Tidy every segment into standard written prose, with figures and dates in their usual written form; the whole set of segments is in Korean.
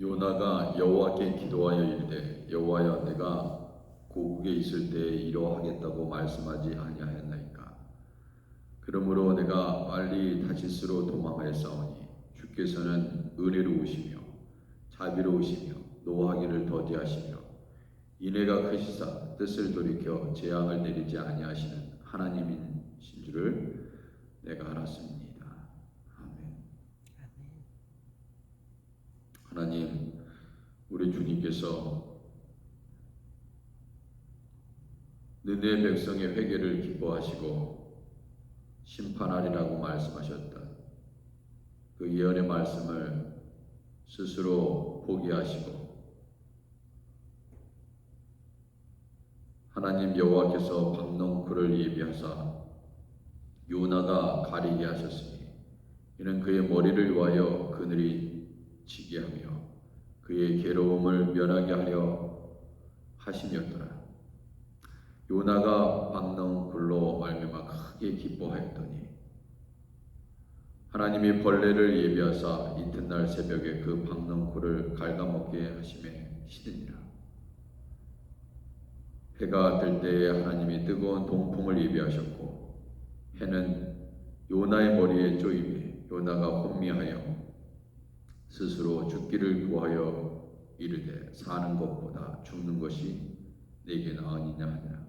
요나가 여호와께 기도하여 이르되 여호와여 내가 고국에 있을 때에 이러하겠다고 말씀하지 아니하였나이까. 그러므로 내가 빨리 다시스로 도망하였사오니 주께서는 은혜로우시며 자비로우시며 노하기를 더디하시며 인애가 크시사 뜻을 돌이켜 재앙을 내리지 아니하시는 하나님이신 줄을 내가 알았습니다. 아멘. 하나님, 우리 주님께서 느느웨 백성의 회개를 기뻐하시고 심판하리라고 말씀하셨다. 그 예언의 말씀을 스스로 포기하시고 하나님 여호와께서 박농쿨을 예비하사 요나가 가리게 하셨으니 이는 그의 머리를 위하여 그늘이 지게 하며 그의 괴로움을 면하게 하려 하심이었더라. 요나가 박농쿨로 말미암아 크게 기뻐하였더니 하나님이 벌레를 예비하사 이튿날 새벽에 그 박농쿨을 갉아먹게 하심에 시드니라. 해가 뜰 때에 하나님이 뜨거운 동풍을 예비하셨고 해는 요나의 머리에 쪼이매 요나가 혼미하여 스스로 죽기를 구하여 이르되 사는 것보다 죽는 것이 내게 나으니냐 하니라.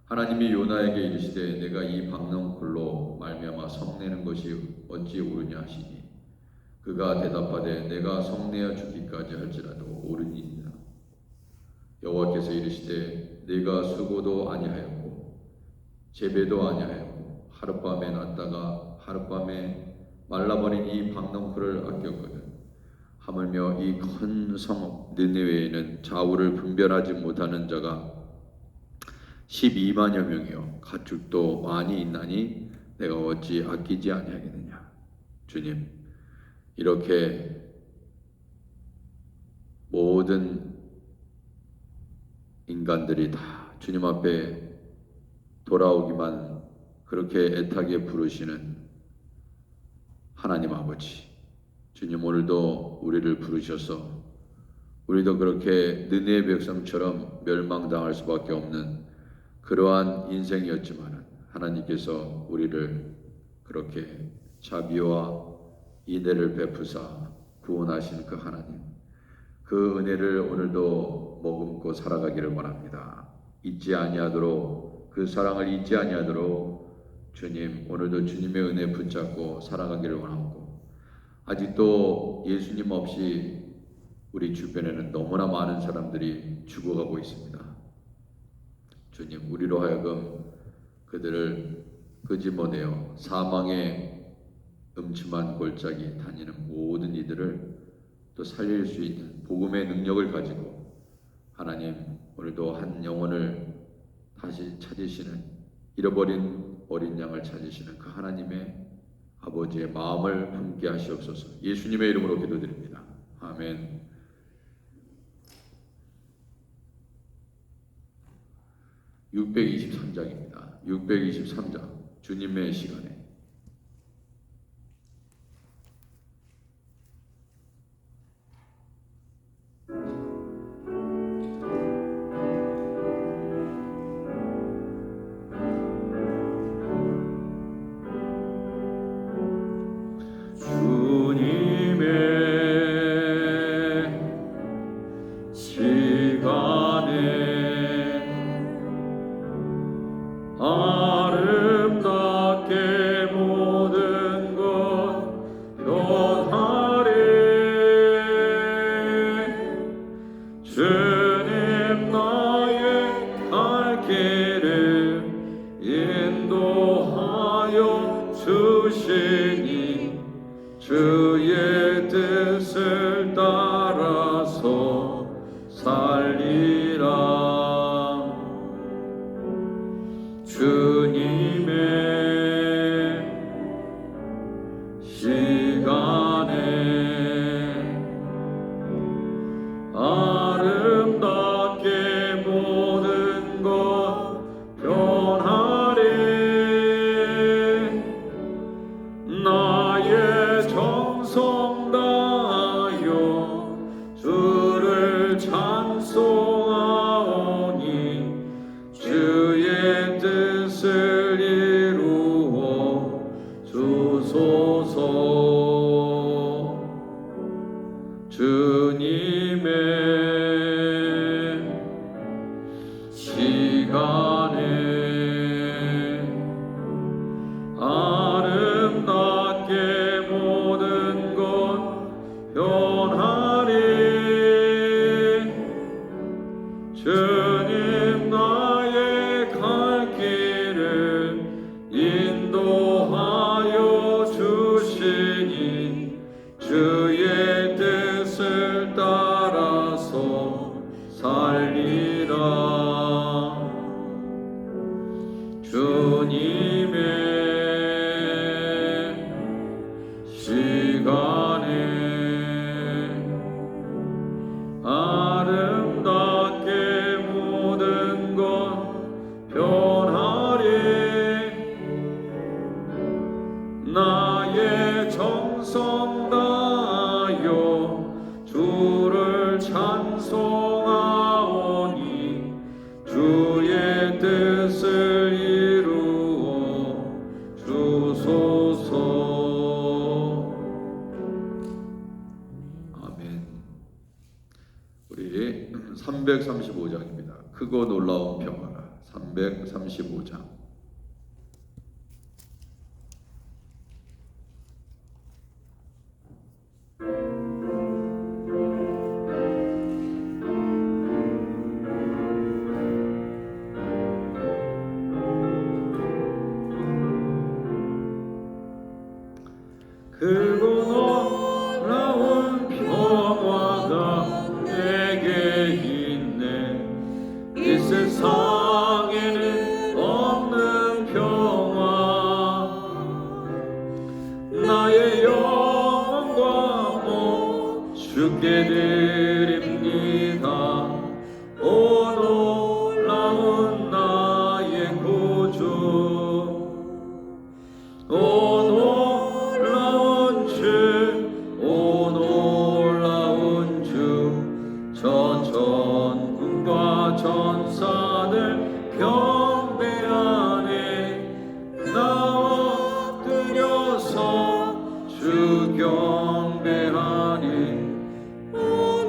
하나님이 요나에게 이르시되 내가 이 박농쿨로 말미암아 성내는 것이 어찌 옳으냐 하시니 그가 대답하되 내가 성내어 죽기까지 할지라도 옳으니이다. 여호와께서 이르시되 네가 수고도 아니하였고 재배도 아니하였고 하룻밤에 났다가 하룻밤에 말라버린 이 박농쿨을 아꼈거든. 하물며 이 큰 성 느느웨에는 좌우를 분별하지 못하는 자가 12만여 명이요 가축도 많이 있나니 내가 어찌 아끼지 아니하겠느냐. 주님, 이렇게 모든 인간들이 다 주님 앞에 돌아오기만 그렇게 애타게 부르시는 하나님 아버지, 주님 오늘도 우리를 부르셔서 우리도 그렇게 느느웨 백성처럼 멸망당할 수밖에 없는 그러한 인생이었지만 하나님께서 우리를 그렇게 자비와 인애를 베푸사 구원하신 그 하나님, 그 은혜를 오늘도 머금고 살아가기를 원합니다. 잊지 아니하도록, 그 사랑을 잊지 아니하도록 주님 오늘도 주님의 은혜 붙잡고 살아가기를 원하고, 아직도 예수님 없이 우리 주변에는 너무나 많은 사람들이 죽어가고 있습니다. 주님, 우리로 하여금 그들을 끄집어내어 사망의 음침한 골짜기 다니는 모든 이들을 또 살릴 수 있는 복음의 능력을 가지고 하나님 오늘도 한 영혼을 다시 찾으시는, 잃어버린 어린 양을 찾으시는 그 하나님의 아버지의 마음을 품게 하시옵소서. 예수님의 이름으로 기도드립니다. 아멘. (623장입니다) 623장 주님의 시간에 주시니 주의 뜻을 따라서 살리라. 주님의 시간에 아름답게 모든 것 변하리. 나의 정성 다하여 주님의 시간에 아름답게 모든 것 변하리. 나의 정성 다하여 주를 찬송하오니 주의 뜻을 이루어 주소서. 아멘. 우리 335장입니다. 크고 놀라운 평화라. 335장. 크고 놀라운 평화가 내게 있네. 이 세상에는 없는 평화. 나의 영혼과 몸 주께 드립니다. 오 놀라운 나의 구주. 오 놀라운 주, 저 전군과 전사들 경배하네. 나 엎드려서 주 경배하니. 오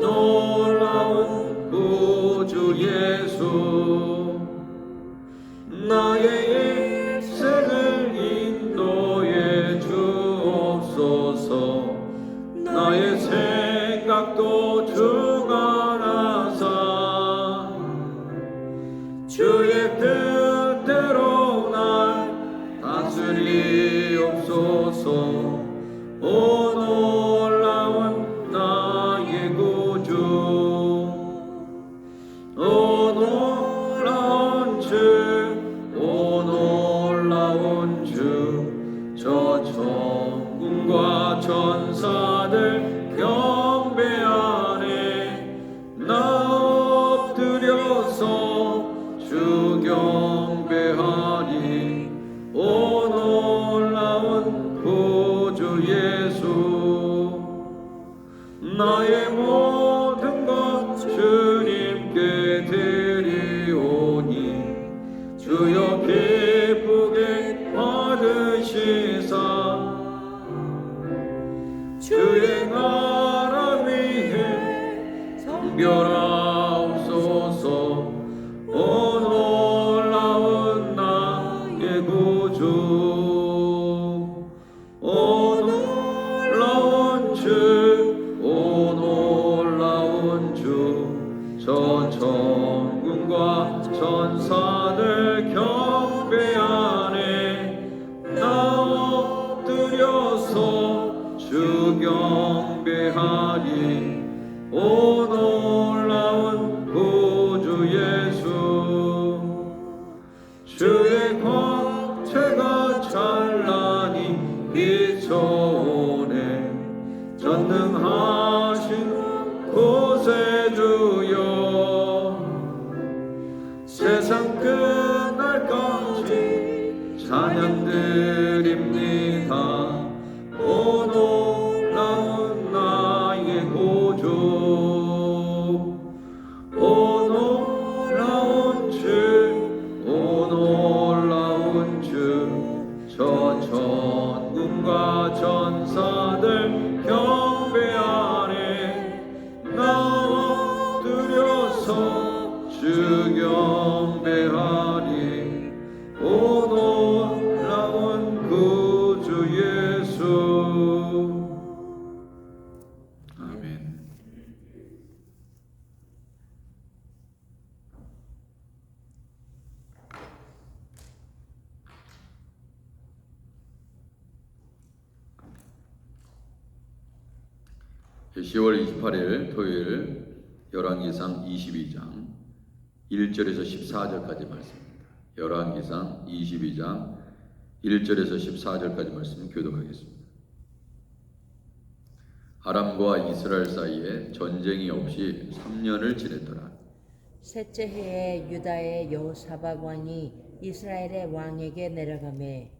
놀라운 구주 예수. 나의 인생을 인도해 주옵소서. 나의 생각도 주관하사 주의 뜻대로 날 다스리옵소서. 오 놀라운 나의 구주. 오 놀라운 주, 오 놀라운 주, 저 천군과 전사들 경배하네. 나 엎드려서 주 경배하니. 오 놀라운 구주 예수. 나의 모든 것 주님께 드리오니. 주여 기쁘게 받으시사 주의 나라 위해 성별하옵소서. 오 놀라운 나의 구주. 오 놀라운 주, 오 놀라운 주, 저 천군과 전사들 경배하네. 나 엎드려서 주 경배하니. 오 놀라운 구주 예수. 주의 광채가 찬란히 비춰오네. 전능하신 곳에 주여. 세상 끝날까지 찬양 드립니다. 오 놀라운 나의 구주. 오 놀라운 주, 오 놀라운 주, 저 천군과 전사들 경배하네. 나 엎드려서 주 경배하니. 오 놀라운 구주 예수. 아멘. (10월 28일) 토요일 열왕기상 22장 1절에서 14절까지 말씀입니다. 열왕기상 22장 1절에서 14절까지 말씀 교독하겠습니다. 아람과 이스라엘 사이에 전쟁이 없이 3년을 지냈더라. 셋째 해에 유다의 여호사밧 왕이 이스라엘의 왕에게 내려가매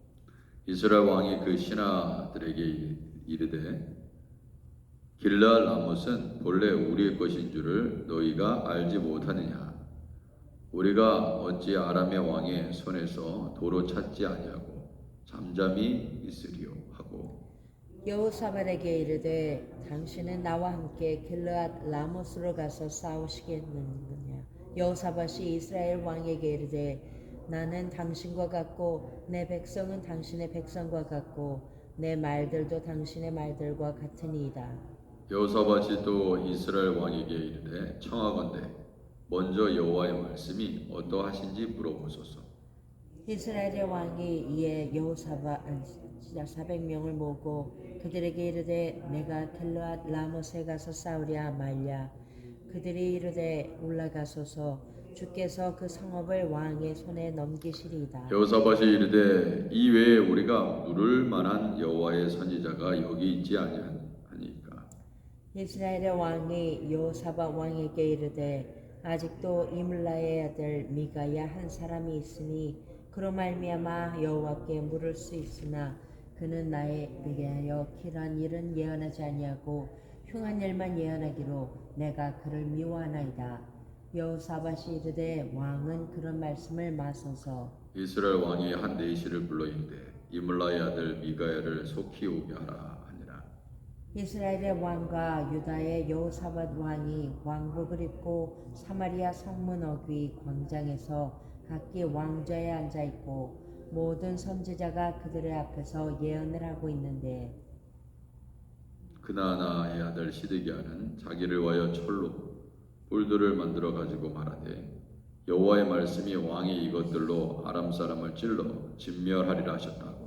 이스라엘 왕이 그 신하들에게 이르되 길르앗 라못은 본래 우리의 것인 줄을 너희가 알지 못하느냐? 우리가 어찌 아람의 왕의 손에서 도로 찾지 아니하고 잠잠히 있으리요 하고 여호사밧에게 이르되 당신은 나와 함께 길르앗 라못으로 가서 싸우시겠느냐? 여호사밧이 이스라엘 왕에게 이르되 나는 당신과 같고 내 백성은 당신의 백성과 같고 내 말들도 당신의 말들과 같으니이다. 여호사밧이 또 이스라엘 왕에게 이르되 청하건대 먼저 여호와의 말씀이 어떠하신지 물어보소서. 이스라엘의 왕이 이에 여호사밧 400명을 모으고 그들에게 이르되 내가 길르앗 라못에 가서 싸우랴 말랴. 그들이 이르되 올라가소서. 주께서 그 성읍을 왕의 손에 넘기시리이다. 여호사밧이 이르되 이 외에 우리가 물을 만한 여호와의 선지자가 여기 있지 아니하니까. 이스라엘의 왕이 여호사밧 왕에게 이르되 아직도 이물라의 아들 미가야 한 사람이 있으니 그로 말미암아 여호와께 물을 수 있으나 그는 나에게 하여 길한 일은 예언하지 아니하고 흉한 일만 예언하기로 내가 그를 미워하나이다. 여호사밧이 이르되 왕은 그런 말씀을 마소서. 이스라엘 왕이 한 내시를 불러 이르되 이물라의 아들 미가야를 속히 오게 하라 하니라. 이스라엘의 왕과 유다의 여호사밧 왕이 왕복을 입고 사마리아 성문 어귀 광장에서 각기 왕좌에 앉아 있고 모든 선지자가 그들의 앞에서 예언을 하고 있는데 그나나의 아들 시드기야는 자기를 위하여 철로 뿔들을 만들어 가지고 말하되 여호와의 말씀이 왕이 이것들로 아람 사람을 찔러 진멸하리라 하셨다고.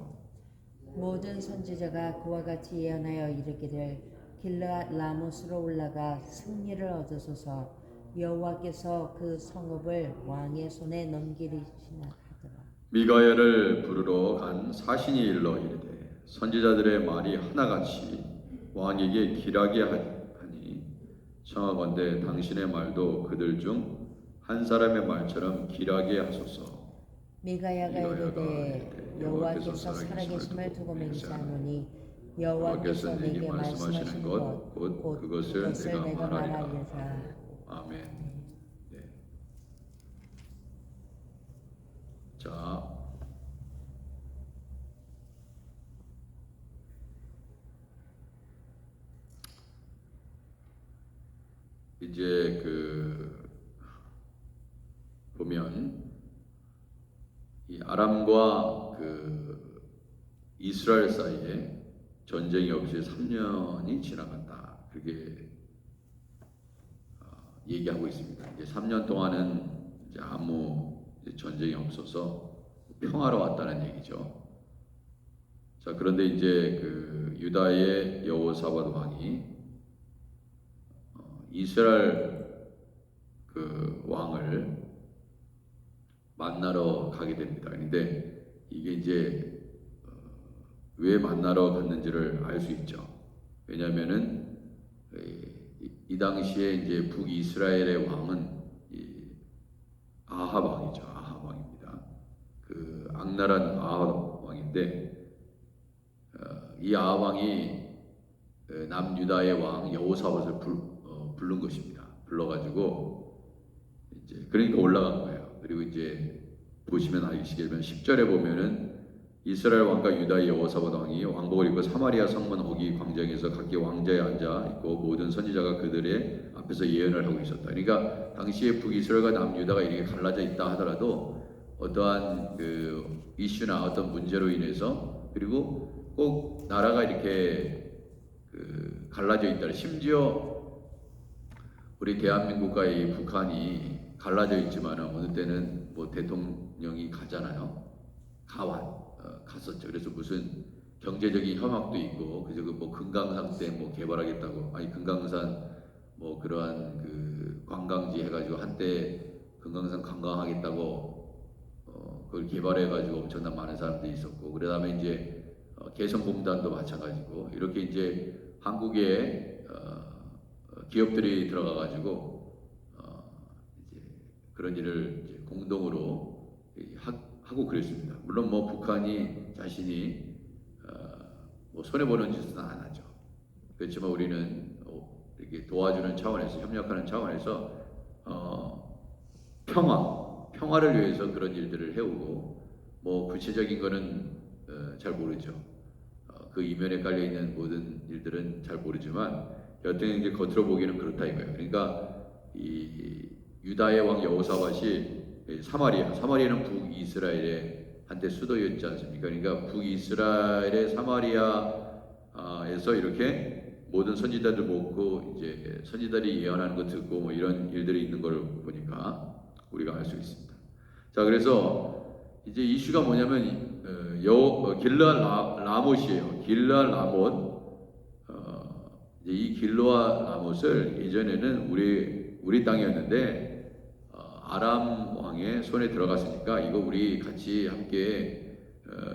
모든 선지자가 그와 같이 예언하여 이르기를 길르앗 라못으로 올라가 승리를 얻으소서. 여호와께서 그 성읍을 왕의 손에 넘기리시나 하더라. 미가야를 부르러 간 사신이 일러 이르되 선지자들의 말이 하나같이 왕에게 길하게 하니 청하건대 당신의 말도 그들 중 한 사람의 말처럼 길하게 하소서. 미가야가 이르되 여호와께서 살아계심을 두고 맹세하노니 여호와께서 내게 말씀하시는 것 곧 그것을 내가 말하리라. 아멘. 네. 자, 이제 보면 이 아람과 이스라엘 사이에 전쟁이 없이 3년이 지나간다. 그게 얘기하고 있습니다. 이제 3년 동안은 이제 아무 전쟁이 없어서 평화로웠다는 얘기죠. 자, 그런데 이제 유다의 여호사밧 왕이 이스라엘 왕을 만나러 가게 됩니다. 그런데 이게 이제 왜 만나러 갔는지를 알 수 있죠. 왜냐하면은 이 당시에 이제 북이스라엘의 왕은 아합 왕이죠. 아합 왕입니다. 악랄한 아합 왕인데 이 아합 왕이 남유다의 왕 여호사밧을 부른 것입니다. 불러가지고 이제 그러니까 올라간 거예요. 그리고 이제 보시면 아시겠지만 10절에 보면은 이스라엘 왕과 유다의 여호사밧 왕이 왕복을 입고 사마리아 성문 어귀 광장에서 각기 왕좌에 앉아 있고 모든 선지자가 그들의 앞에서 예언을 하고 있었다. 그러니까 당시에 북이스라엘과 남유다가 이렇게 갈라져 있다 하더라도 어떠한 이슈나 어떤 문제로 인해서 그리고 꼭 나라가 이렇게 갈라져 있다. 심지어 우리 대한민국과 이 북한이 갈라져 있지만 어느 때는 뭐 대통령이 가잖아요. 갔었죠. 그래서 무슨 경제적인 혐악도 있고 그래서 뭐 금강산 때 뭐 개발하겠다고 금강산 뭐 그러한 관광지 해가지고 한때 금강산 관광하겠다고 그걸 개발해가지고 엄청난 많은 사람들이 있었고, 그다음에 이제 개성공단도 마찬가지고, 이렇게 이제 한국에 기업들이 들어가가지고 이제 그런 일을 이제 공동으로 하고 그랬습니다. 물론 뭐 북한이 자신이 뭐 손해 보는 짓은 안 하죠. 그렇지만 우리는 이렇게 도와주는 차원에서, 협력하는 차원에서 평화를 위해서 그런 일들을 해오고, 뭐 구체적인 거는 잘 모르죠. 그 이면에 깔려 있는 모든 일들은 잘 모르지만 여튼 이제 겉으로 보기에는 그렇다 이거예요. 그러니까 이 유다의 왕 여호사밧이 사마리아는 북이스라엘의 한때 수도였지 않습니까? 그러니까 북이스라엘의 사마리아에서 이렇게 모든 선지자들 모으고 이제 선지자들이 예언하는 거 듣고 뭐 이런 일들이 있는 걸 보니까 우리가 알 수 있습니다. 자, 그래서 이제 이슈가 뭐냐면 길르앗 라못이에요. 길르앗 라못. 이제 이 길르앗 라못을 예전에는 우리 땅이었는데 아람 왕의 손에 들어갔으니까 이거 우리 같이 함께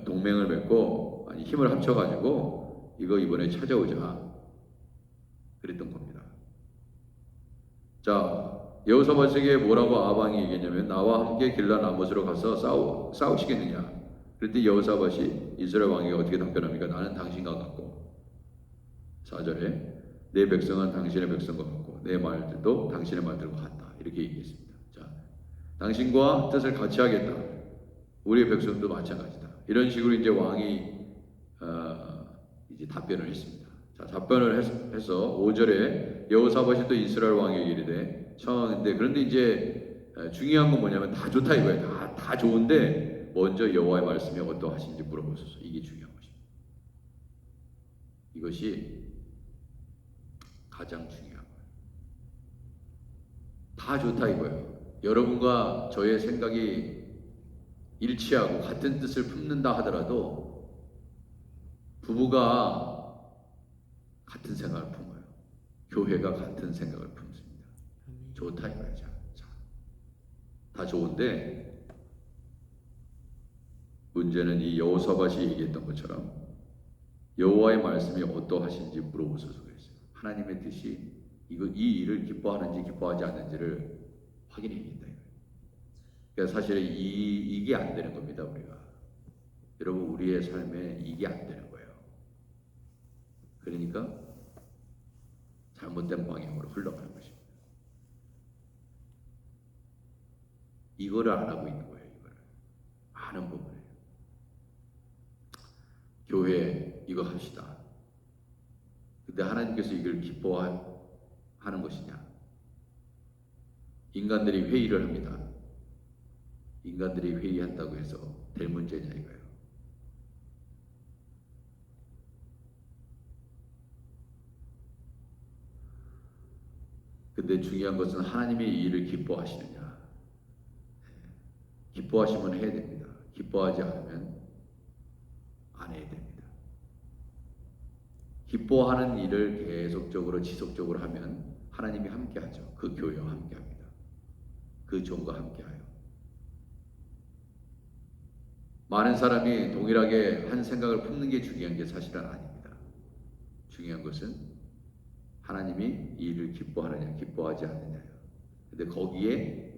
동맹을 맺고 아니 힘을 합쳐가지고 이거 이번에 찾아오자 그랬던 겁니다. 자, 여호사밧에게 뭐라고 아방이 얘기했냐면 나와 함께 길르앗 라못으로 가서 싸우시겠느냐? 그랬더니 여호사밧이 이스라엘 왕에게 어떻게 답변합니까? 나는 당신과 같고 4절에 내 백성은 당신의 백성과 같고 내 말들도 당신의 말들과 같다 이렇게 얘기했습니다. 자, 당신과 뜻을 같이 하겠다. 우리의 백성도 마찬가지다. 이런 식으로 이제 왕이 이제 답변을 했습니다. 자, 답변을 해서 5절에 여호사밧이 또 이스라엘 왕에게 이르되 청하는데 그런데 이제 중요한 건 뭐냐면 다 좋다 이거예요. 다 좋은데 먼저 여호와의 말씀이 어떠하신지 물어보소서. 이게 중요한 것입니다. 이것이 가장 중요한 거예요. 다 좋다 이거예요. 여러분과 저의 생각이 일치하고 같은 뜻을 품는다 하더라도 부부가 같은 생각을 품어요. 교회가 같은 생각을 품습니다. 좋다 이거예요. 자, 다 좋은데 문제는 이 여호사밧이 얘기했던 것처럼 여호와의 말씀이 어떠하신지 물어보소서 그랬어요. 하나님의 뜻이 이 일을 기뻐하는지 기뻐하지 않는지를 확인해야겠다. 그러니까 사실 이게 안 되는 겁니다. 우리가 여러분 우리의 삶에 이게 안 되는 거예요. 그러니까 잘못된 방향으로 흘러가는 것입니다. 이거를 안 하고 있는 거예요. 이거를 아는 부분이에요. 교회 이거 합시다. 근데 하나님께서 이걸 기뻐하는 것이냐? 인간들이 회의를 합니다. 인간들이 회의한다고 해서 될 문제냐 이거예요. 근데 중요한 것은 하나님이 이 일을 기뻐하시느냐. 기뻐하시면 해야 됩니다. 기뻐하지 않으면 안 해야 됩니다. 기뻐하는 일을 계속적으로 지속적으로 하면 하나님이 함께하죠. 그 교회와 함께합니다. 그 종과 함께하여 많은 사람이 동일하게 한 생각을 품는 게 중요한 게 사실은 아닙니다. 중요한 것은 하나님이 이 일을 기뻐하느냐 기뻐하지 않느냐요. 근데 거기에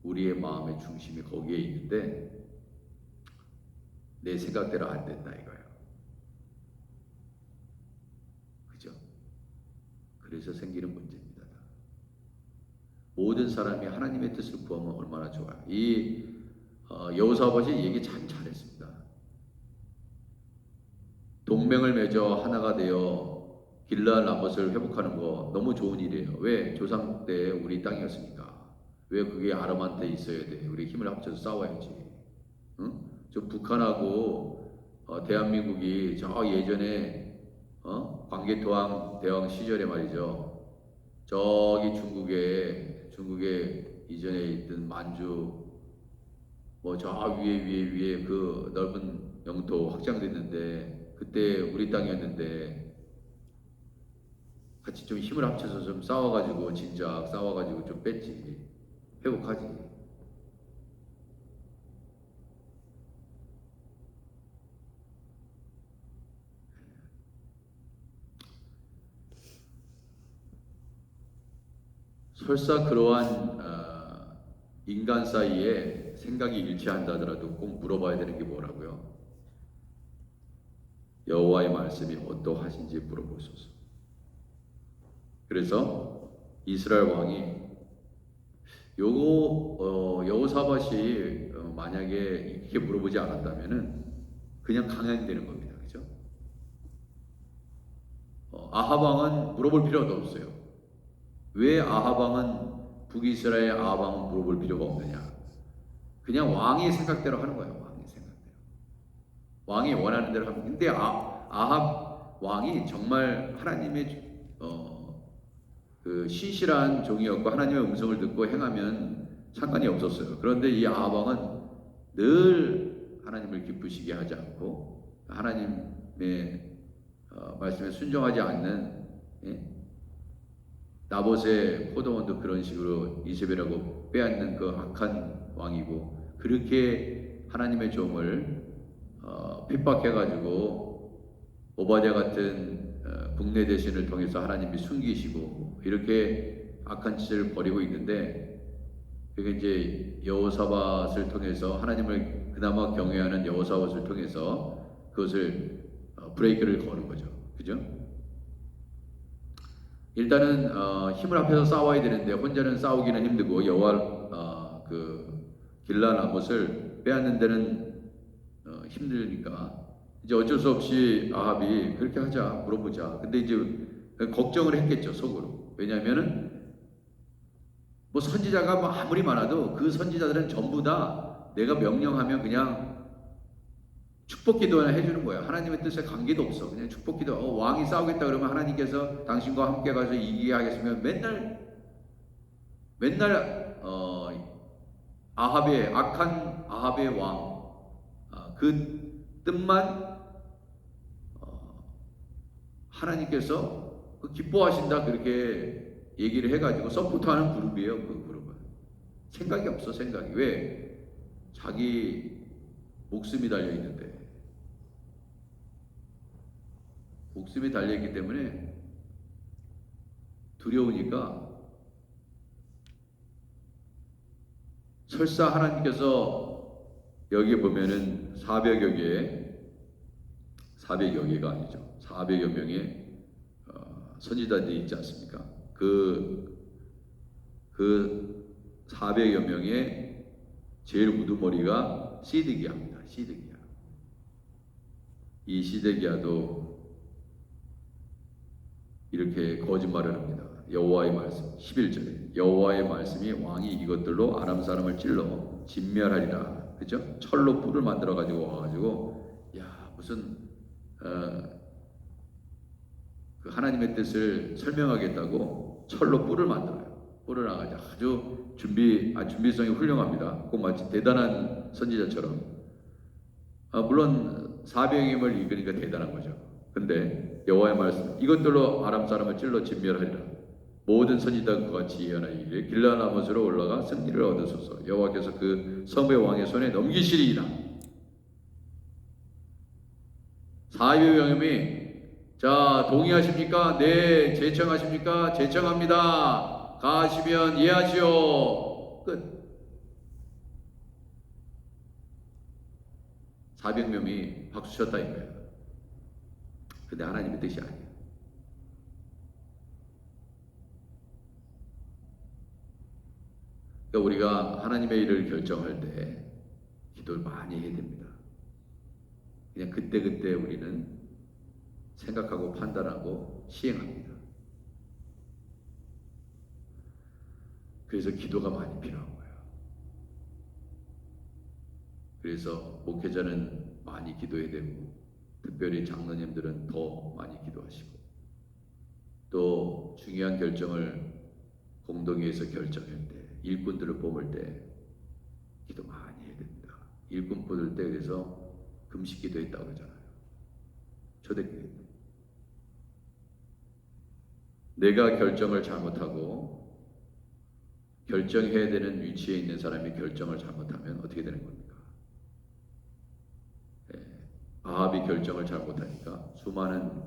우리의 마음의 중심이 거기에 있는데 내 생각대로 안 된다 이거예요. 그죠? 그래서 생기는 문제입니다. 모든 사람이 하나님의 뜻을 구하면 얼마나 좋아요. 이 여호사밧이 얘기 참 잘했습니다. 동맹을 맺어 하나가 되어 길르앗 라못을 회복하는 거 너무 좋은 일이에요. 왜? 조상 때 우리 땅이었으니까. 왜 그게 아람한테 있어야 돼? 우리 힘을 합쳐서 싸워야지. 응? 저 북한하고 대한민국이 저 예전에 광개토왕 대왕 시절에 말이죠. 저기 중국에 이전에 있던 만주 뭐 저 위에 그 넓은 영토 확장됐는데 그때 우리 땅이었는데 같이 좀 힘을 합쳐서 좀 싸워가지고 진작 싸워가지고 좀 뺐지 회복하지. 설사 그러한 인간 사이에 생각이 일치한다 하더라도 꼭 물어봐야 되는 게 뭐라고요? 여호와의 말씀이 어떠하신지 물어보소서. 그래서 이스라엘 왕이 여호사밧이 만약에 이렇게 물어보지 않았다면은 그냥 강행되는 겁니다. 그죠? 아합 왕은 물어볼 필요도 없어요. 왜 아합 왕은 북이스라엘 아합 왕은 물어볼 필요가 없느냐? 그냥 왕의 생각대로 하는 거예요. 왕의 생각대로. 왕이 원하는 대로 하는. 근데 아합 왕이 정말 하나님의 그 신실한 종이었고 하나님의 음성을 듣고 행하면 상관이 없었어요. 그런데 이 아합 왕은 늘 하나님을 기쁘시게 하지 않고 하나님의 말씀에 순종하지 않는, 나봇의 포도원도 그런 식으로 이세벨하고 빼앗는 그 악한 왕이고, 그렇게 하나님의 종을 핍박해가지고 오바댜 같은 국내 대신을 통해서 하나님이 숨기시고 이렇게 악한 짓을 벌이고 있는데, 그게 이제 여호사밧을 통해서 하나님을 그나마 경외하는 여호사밧을 통해서 그것을 브레이크를 거는 거죠. 그죠? 일단은 힘을 합해서 싸워야 되는데 혼자는 싸우기는 힘들고 여호와 그 길라 나봇을 빼앗는 데는 힘드니까 이제 어쩔 수 없이 아합이 그렇게 하자, 물어보자. 근데 이제 걱정을 했겠죠, 속으로. 왜냐하면은 뭐 선지자가 뭐 아무리 많아도 그 선지자들은 전부 다 내가 명령하면 그냥 축복 기도나 해주는 거야. 하나님의 뜻에 관계도 없어. 그냥 축복 기도. 왕이 싸우겠다 그러면 하나님께서 당신과 함께 가서 이기게 하겠으면 맨날 아합의 악한 아합의 왕, 그 뜻만 하나님께서 기뻐하신다 그렇게 얘기를 해가지고 서포트하는 그룹이에요. 그 그룹은 생각이 없어. 생각이. 왜? 자기 목숨이 달려 있는데, 목숨이 달려 있기 때문에 두려우니까, 설사 하나님께서 여기 보면은 400여 개가 아니죠. 400여 명의 선지자들이 있지 않습니까? 그 400여 명의 제일 우두머리가 시드기야입니다. 시드기야. 이 시드기야도 이렇게 거짓말을 합니다. 여호와의 말씀 11절에 여호와의 말씀이 왕이 이것들로 아람 사람을 찔러 진멸하리라. 그죠? 철로 뿔을 만들어 가지고 와가지고, 야, 무슨 그 하나님의 뜻을 설명하겠다고 철로 뿔을 만들어요. 뿔을 나가지고 아주 준비성이 훌륭합니다. 꼭 마치 대단한 선지자처럼. 물론 400명을 이끄니까 대단한 거죠. 근데 여호와의 말씀 이것들로 아람 사람을 찔러 진멸하리라. 모든 선지자가 그같이 예언하기를 길라나못으로 올라가 승리를 얻으소서. 여호와께서 그 성의 왕의 손에 넘기시리이다. 400명이 자, 동의하십니까? 네. 제청하십니까? 제청합니다. 가시면 예하시오. 끝. 400명이 박수 쳤다 이거예요. 근데 하나님의 뜻이 아니에요. 그러니까 우리가 하나님의 일을 결정할 때 기도를 많이 해야 됩니다. 그냥 그때그때 우리는 생각하고 판단하고 시행합니다. 그래서 기도가 많이 필요한 거예요. 그래서 목회자는 많이 기도해야 되고, 특별히 장로님들은 더 많이 기도하시고, 또 중요한 결정을 공동회에서 결정할 때, 일꾼들을 뽑을 때 기도 많이 해야 됩니다. 일꾼 뽑을 때 그래서 금식 기도했다고 그러잖아요. 초대교회. 내가 결정을 잘못하고 결정해야 되는 위치에 있는 사람이 결정을 잘못하면 어떻게 되는 겁니까? 아합이 결정을 잘못하니까 수많은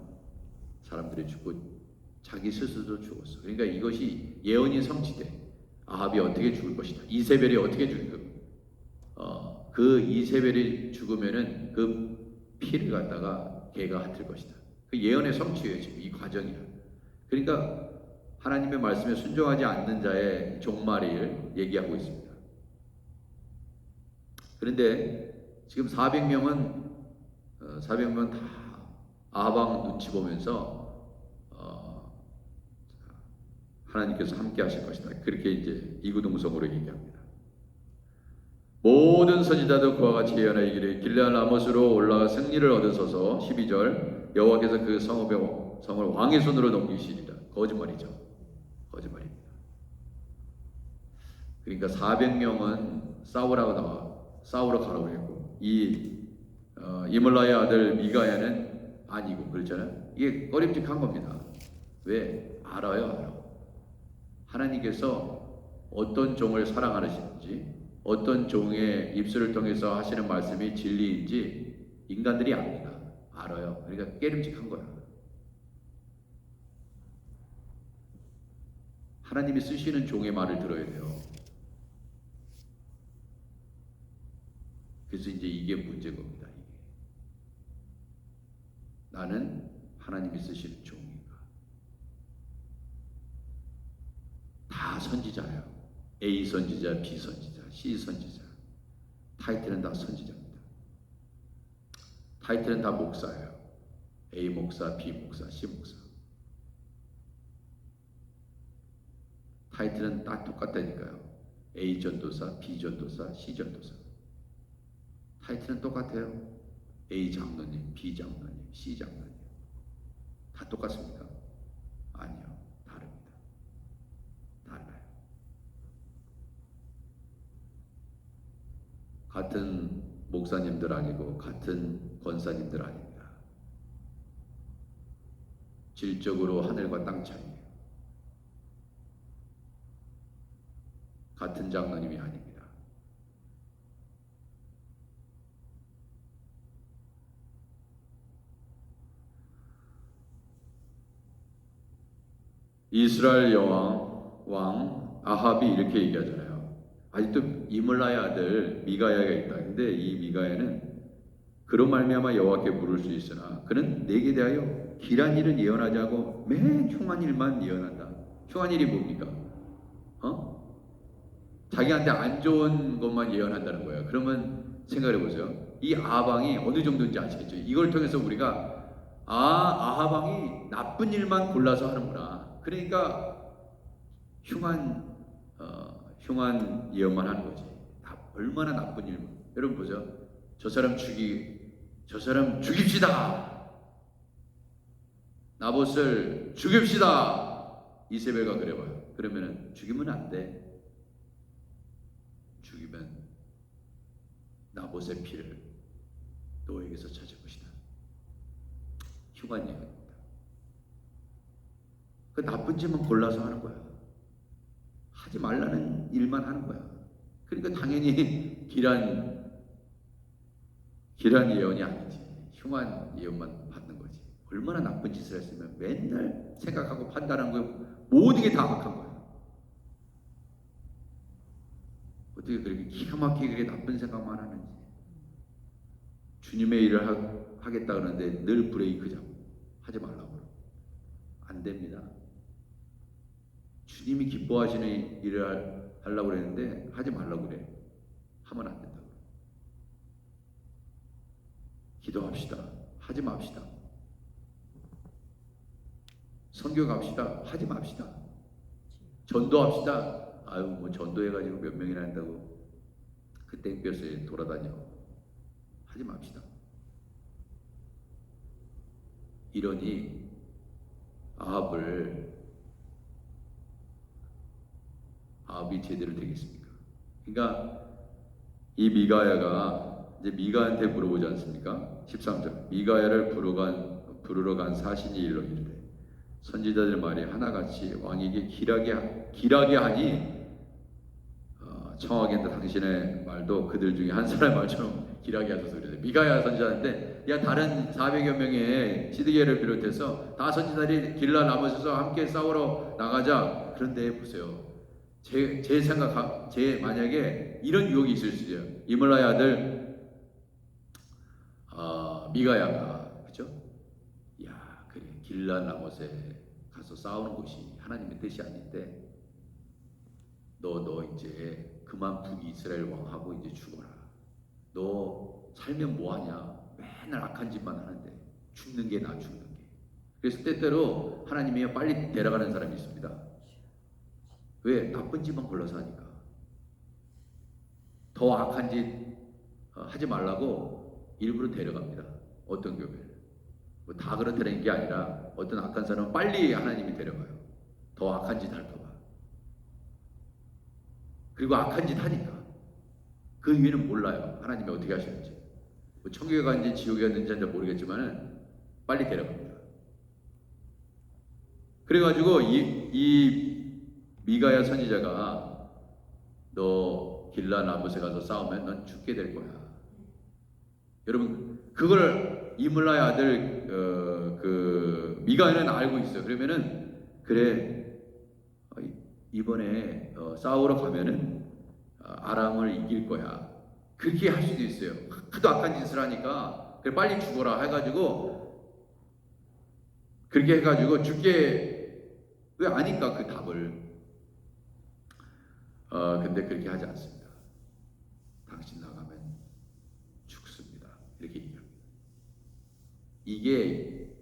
사람들이 죽고 자기 스스로 죽었어. 그러니까 이것이 예언이 성취돼. 아합이 어떻게 죽을 것이다. 이세벨이 어떻게 죽을 것. 그 이세벨이 죽으면은 그 피를 갖다가 개가 핥을 것이다. 그 예언의 성취예요. 지금 이 과정이야. 그러니까 하나님의 말씀에 순종하지 않는 자의 종말을 얘기하고 있습니다. 그런데 지금 400명은 다 아합 눈치 보면서 하나님께서 함께 하실 것이다. 그렇게 이제 이구동성으로 얘기합니다. 모든 선지자도 그와 같이 예언하기를 길르앗 라못으로 올라가 승리를 얻으소서. 12절 여호와께서 그 성을 왕의 손으로 넘기시리라. 거짓말이죠. 거짓말입니다. 그러니까 400명은 싸우러 가라고 했고 이물라의 아들 미가야는 아니고 그렇잖아요. 이게 꺼림직한 겁니다. 왜? 알아. 하나님께서 어떤 종을 사랑하시는지, 어떤 종의 입술을 통해서 하시는 말씀이 진리인지 인간들이 압니다. 알아요. 그러니까 깨름직한 거야. 하나님이 쓰시는 종의 말을 들어야 돼요. 그래서 이제 이게 문제인 겁니다. 나는 하나님이 쓰시는 종인가? 다 선지자예요. A 선지자, B 선지자, C 선지자. 타이틀은 다 선지자입니다. 타이틀은 다 목사예요. A 목사, B 목사, C 목사. 타이틀은 다 똑같다니까요. A 전도사, B 전도사, C 전도사. 타이틀은 똑같아요. A 장로님, B 장로님, C 장로님. 다 똑같습니까? 아니요. 다릅니다. 달라요. 같은 목사님들 아니고 같은 권사님들 아닙니다. 질적으로 하늘과 땅 차이예요. 같은 장로님이 아닙니다. 이스라엘 왕 아합이 이렇게 얘기하잖아요. 아직도 이물라의 아들 미가야가 있다. 근데 이 미가야는 그로 말미암아 여호와께 물을 수 있으나 그는 내게 대하여 길한 일은 예언하지 않고 맨 흉한 일만 예언한다. 흉한 일이 뭡니까? 자기한테 안 좋은 것만 예언한다는 거예요. 그러면 생각해 보세요. 이 아합 왕이 어느 정도인지 아시겠죠? 이걸 통해서 우리가 아합 왕이 나쁜 일만 골라서 하는구나. 그러니까 흉한 예언만 하는 거지. 얼마나 나쁜 일. 여러분 보죠. 저 사람 죽입시다. 나봇을 죽입시다. 이세벨가 그래봐요. 그러면은 죽이면 안 돼. 죽이면 나봇의 피를 너에게서 찾을 것이다. 흉한 얘기입니다. 그 나쁜 짓만 골라서 하는 거야. 하지 말라는 일만 하는 거야. 그러니까 당연히 길한 예언이 아니지. 흉한 예언만 받는 거지. 얼마나 나쁜 짓을 했으면 맨날 생각하고 판단한 거 모든 게 다 악한 거야. 어떻게 그렇게 기가 막히게 그렇게 나쁜 생각만 하는지. 주님의 일을 하겠다 그러는데 늘 브레이크 잡고 하지 말라고. 안 됩니다. 주님이 기뻐하시는 일을 하려고 그랬는데 하지 말라고 그래. 하면 안 된다고. 기도합시다. 하지 맙시다. 선교 갑시다. 하지 맙시다. 전도합시다. 아유 뭐 전도해가지고 몇 명이나 한다고 그 땡볕에 돌아다녀. 하지 맙시다. 이러니 아합이 제대로 되겠습니까? 그러니까 이 미가야가 이제 미가한테 물어보지 않습니까? 13절 미가야를 부르러 간 사신이 일러 이르되 선지자들 말이 하나같이 왕에게 길하게 하니 청하겠다. 당신의 말도 그들 중에 한 사람의 말처럼 길하게 하소서 그래서 미가야 선지자한테 야 다른 400여 명의 시드기야를 비롯해서 다 선지자들이 길라 라못에서 함께 싸우러 나가자. 그런데 보세요. 제 생각, 만약에 이런 유혹이 있을 수 있어요. 이물라의 아들 미가야가 그죠? 야 그래 길라 라못에 가서 싸우는 것이 하나님의 뜻이 아닌데 너 이제 그만 북이스라엘 왕하고 이제 죽어라. 너 살면 뭐하냐? 맨날 악한 짓만 하는데 죽는 게 나 죽는 게. 그래서 때때로 하나님이 빨리 데려가는 사람이 있습니다. 왜? 나쁜 짓만 골라서 하니까. 더 악한 짓 하지 말라고 일부러 데려갑니다. 어떤 교회를. 뭐 다 그렇다는 게 아니라 어떤 악한 사람은 빨리 하나님이 데려가요. 더 악한 짓 할까 봐. 그리고 악한 짓 하니까 그 이유는 몰라요. 하나님이 어떻게 하시는지. 뭐 천국에 갔는지 지옥에 갔는지 모르겠지만은 빨리 데려갑니다. 그래가지고 이 미가야 선지자가 너 길라 라못에 가서 싸우면 넌 죽게 될 거야. 여러분 그걸 이물라의 아들 그 미가야는 알고 있어요. 그러면은 그래 이번에 싸우러 가면은 아람을 이길 거야. 그렇게 할 수도 있어요. 하도 악한 짓을 하니까 그래 빨리 죽어라 해가지고 그렇게 해가지고 죽게 왜 아니까 그 답을 근데 그렇게 하지 않습니다. 당신 나가면 죽습니다. 이렇게 얘기합니다. 이게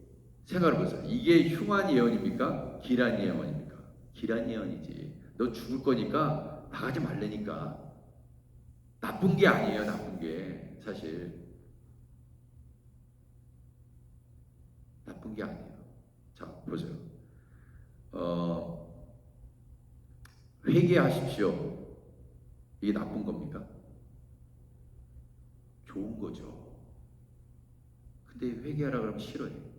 생각을 보세요. 이게 흉한 예언입니까? 길한 예언입니까? 길한 예언이지. 너 죽을 거니까 나가지 말라니까. 나쁜 게 아니에요. 나쁜 게 사실 나쁜 게 아니에요. 자 보세요. 회개하십시오. 이게 나쁜 겁니까? 좋은 거죠. 근데 회개하라 그러면 싫어요.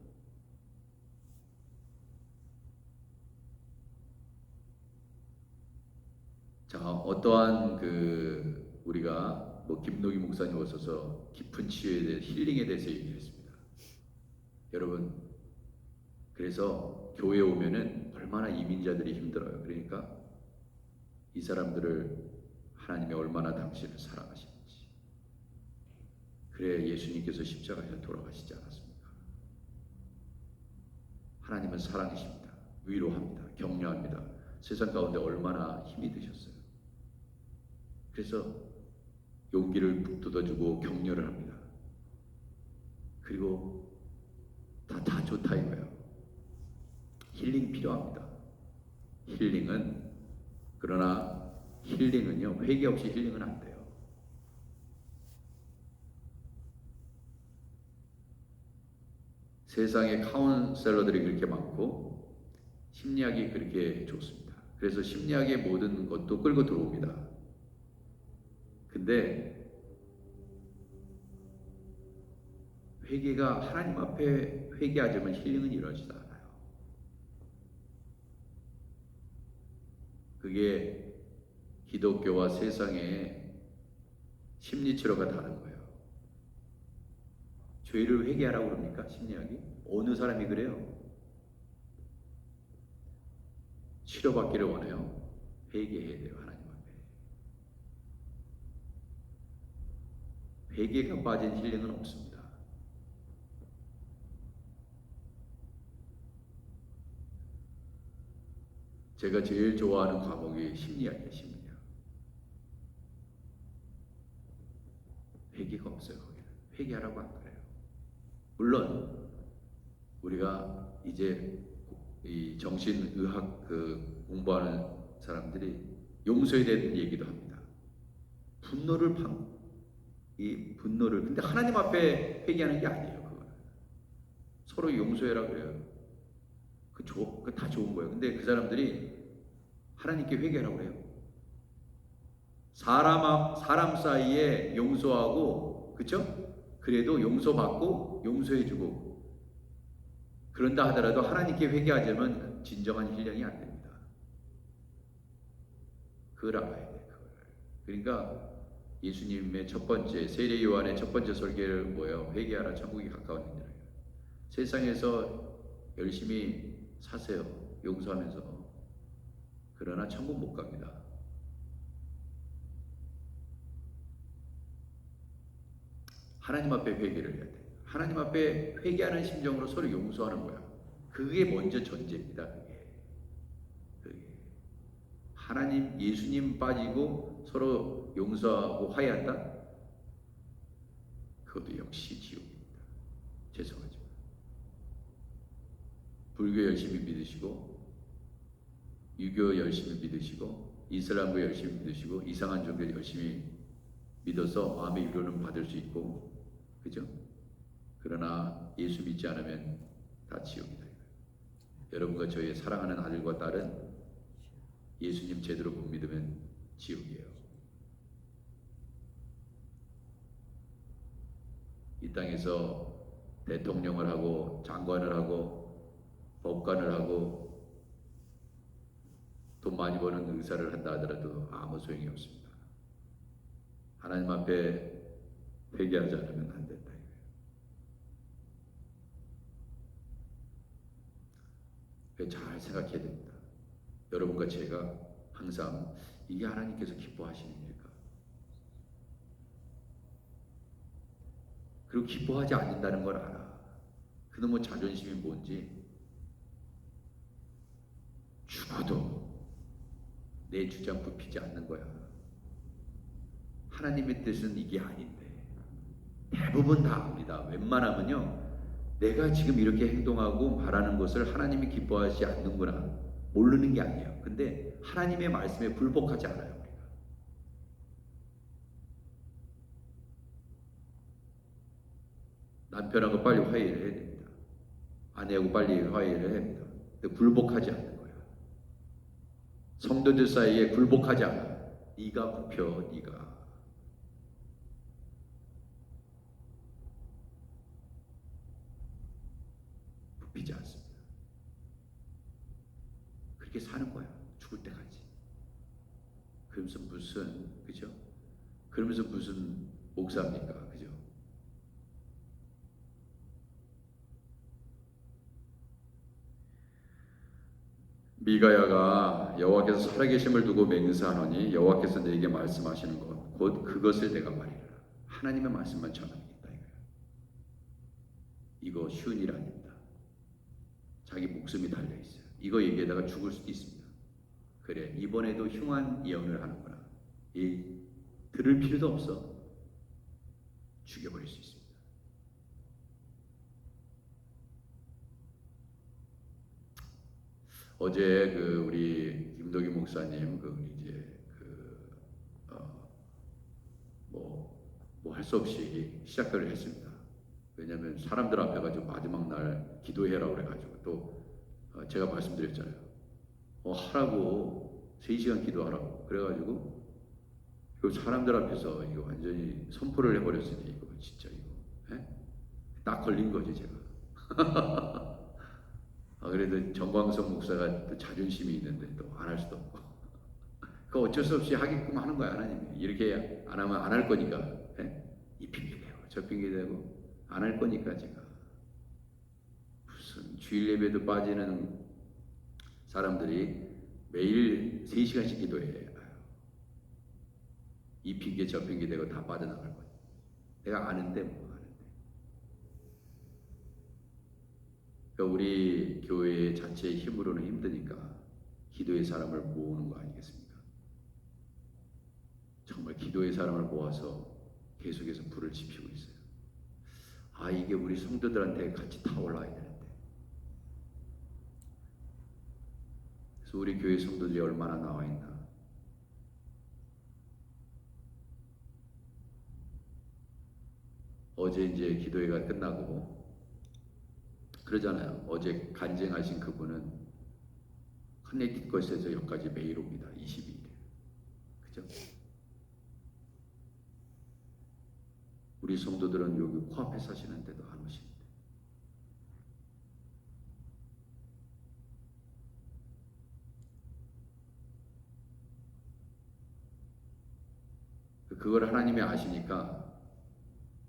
자, 어떠한 우리가 뭐 김노기 목사님 오셔서 깊은 치유에 대해 힐링에 대해서 얘기했습니다. 여러분, 그래서 교회에 오면은 얼마나 이민자들이 힘들어요. 그러니까 이 사람들을 하나님이 얼마나 당신을 사랑하시는지. 그래 예수님께서 십자가에서 돌아가시지 않았습니까? 하나님은 사랑이십니다. 위로합니다. 격려합니다. 세상 가운데 얼마나 힘이 드셨어요. 그래서 용기를 북돋아주고 격려를 합니다. 그리고 다 좋다 이거예요. 힐링 필요합니다. 그러나 힐링은요, 회개 없이 힐링은 안 돼요. 세상에 카운셀러들이 그렇게 많고 심리학이 그렇게 좋습니다. 그래서 심리학의 모든 것도 끌고 들어옵니다. 근데 회개가 하나님 앞에 회개하자면 힐링은 이루어지지 않아요. 그게 기독교와 세상의 심리치료가 다른 거예요. 죄를 회개하라고 그럽니까? 심리학이? 어느 사람이 그래요? 치료받기를 원해요. 회개해야 돼요. 하나님 앞에. 회개가 빠진 힐링은 없습니다. 제가 제일 좋아하는 과목이 심리학이에요. 심리학. 회개가 없어요. 거기는. 회개하라고 안 그래요. 물론 우리가 이제 이 정신의학 공부하는 사람들이 용서에 대한 얘기도 합니다. 분노를 근데 하나님 앞에 회개하는 게 아니에요. 그거는 서로 용서해라 그래요. 그거 다 좋은 거예요. 근데 그 사람들이 하나님께 회개하라고 그래요. 사람 사이에 용서하고 그렇죠? 그래도 용서받고 용서해주고 그런다 하더라도 하나님께 회개하자면 진정한 힐링이 안 됩니다. 그걸 알아야 돼요. 그러니까 예수님의 첫 번째 세례 요한의 첫 번째 설교를 뭐예요? 회개하라 천국이 가까운 일이라. 세상에서 열심히 사세요. 용서하면서. 그러나 천국 못 갑니다. 하나님 앞에 회개를 해야 돼. 하나님 앞에 회개하는 심정으로 서로 용서하는 거야. 그게 먼저 전제입니다. 그게. 하나님, 예수님 빠지고 서로 용서하고 화해한다? 그것도 역시 지옥입니다. 죄송하지만. 불교 열심히 믿으시고, 유교 열심히 믿으시고, 이슬람교 열심히 믿으시고, 이상한 종교 열심히 믿어서 마음의 위로는 받을 수 있고, 그죠? 그러나 예수 믿지 않으면 다 지옥이다. 여러분과 저의 사랑하는 아들과 딸은 예수님 제대로 못 믿으면 지옥이에요. 이 땅에서 대통령을 하고 장관을 하고 법관을 하고 돈 많이 버는 의사를 한다 하더라도 아무 소용이 없습니다. 하나님 앞에 회개하지 않으면 안 된다. 잘 생각해야 됩니다. 여러분과 제가 항상 이게 하나님께서 기뻐하시는 일일까? 그리고 기뻐하지 않는다는 걸 알아. 그놈의 자존심이 뭔지 죽어도 내 주장 굽히지 않는 거야. 하나님의 뜻은 이게 아닌데 대부분 다 압니다. 웬만하면요. 내가 지금 이렇게 행동하고 말하는 것을 하나님이 기뻐하지 않는구나. 모르는 게 아니에요. 근데 하나님의 말씀에 불복하지 않아요. 우리가. 남편하고 빨리 화해를 해야 됩니다. 아내하고 빨리 화해를 해야 됩니다. 근데 불복하지 않는 거야. 성도들 사이에 불복하지 않아. 네가 굽혀, 네가. 굽히지 않습니다. 그렇게 사는 거야. 죽을 때까지. 그러면서 무슨, 그죠? 그러면서 무슨 목사입니까? 그죠? 미가야가 여호와께서 살아계심을 두고 맹세하노니 여호와께서 내게 말씀하시는 것 곧 그것을 내가 말이라. 하나님의 말씀만 전합니다. 이거 쉬운 일 아닙니다. 자기 목숨이 달려 있어요. 이거 얘기하다가 죽을 수도 있습니다. 그래, 이번에도 흉한 예언을 하는구나. 들을 필요도 없어. 죽여버릴 수 있습니다. 어제 우리 김도기 목사님 뭐 할 수 없이 시작을 했습니다. 왜냐하면 사람들 앞에 가지고 마지막 날 기도해라 그래가지고 또 제가 말씀드렸잖아요. 하라고 3시간 기도하라고 그래가지고 사람들 앞에서 이거 완전히 선포를 해버렸으니 이거 진짜 이거 딱 걸린 거지 제가. 그래도 정광석 목사가 또 자존심이 있는데 또 안 할 수도 없고 그 어쩔 수 없이 하게끔 하는 거야. 하나님이 이렇게 안 하면 안 할 거니까. 이 핑계 대고 저 핑계 대고 안 할 거니까 제가 무슨 주일 예배도 빠지는 사람들이 매일 3시간씩 기도해. 이 핑계 저 핑계 대고 다 빠져나갈 거야. 내가 아는데 뭐 아는데. 그러니까 우리 교회 자체의 힘으로는 힘드니까 기도의 사람을 모으는 거 아니겠습니까? 정말 기도의 사람을 모아서 계속해서 불을 지피고 있어요. 이게 우리 성도들한테 같이 타올라야 되는데. 그래서 우리 교회 성도들이 얼마나 나와 있나. 어제 이제 기도회가 끝나고 그러잖아요. 어제 간증하신 그분은 커네티컷에서 여기까지 매일 옵니다. 22일에. 그죠? 우리 성도들은 여기 코앞에 사시는데도 안 오시는데. 그걸 하나님이 아시니까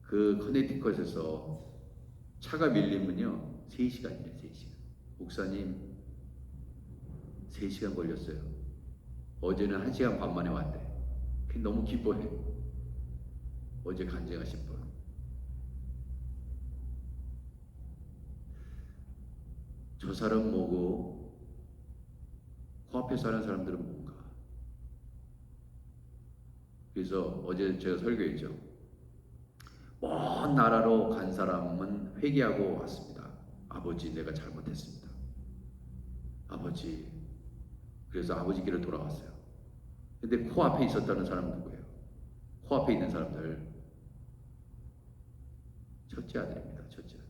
그 커네티컷에서 차가 밀리면요 3시간이에요. 3시간. 목사님 3시간 걸렸어요. 어제는 1시간 반 만에 왔대. 너무 기뻐해. 어제 간제가 10분. 저 사람 뭐고 코앞에 사는 사람들은 뭔가. 그래서 어제 제가 설교했죠. 먼 나라로 간 사람은 회개하고 왔습니다. 아버지, 내가 잘못했습니다. 아버지. 그래서 아버지께로 돌아왔어요. 근데 코앞에 있었다는 사람은 누구예요? 코앞에 있는 사람들 첫째 아들입니다. 첫째 아들.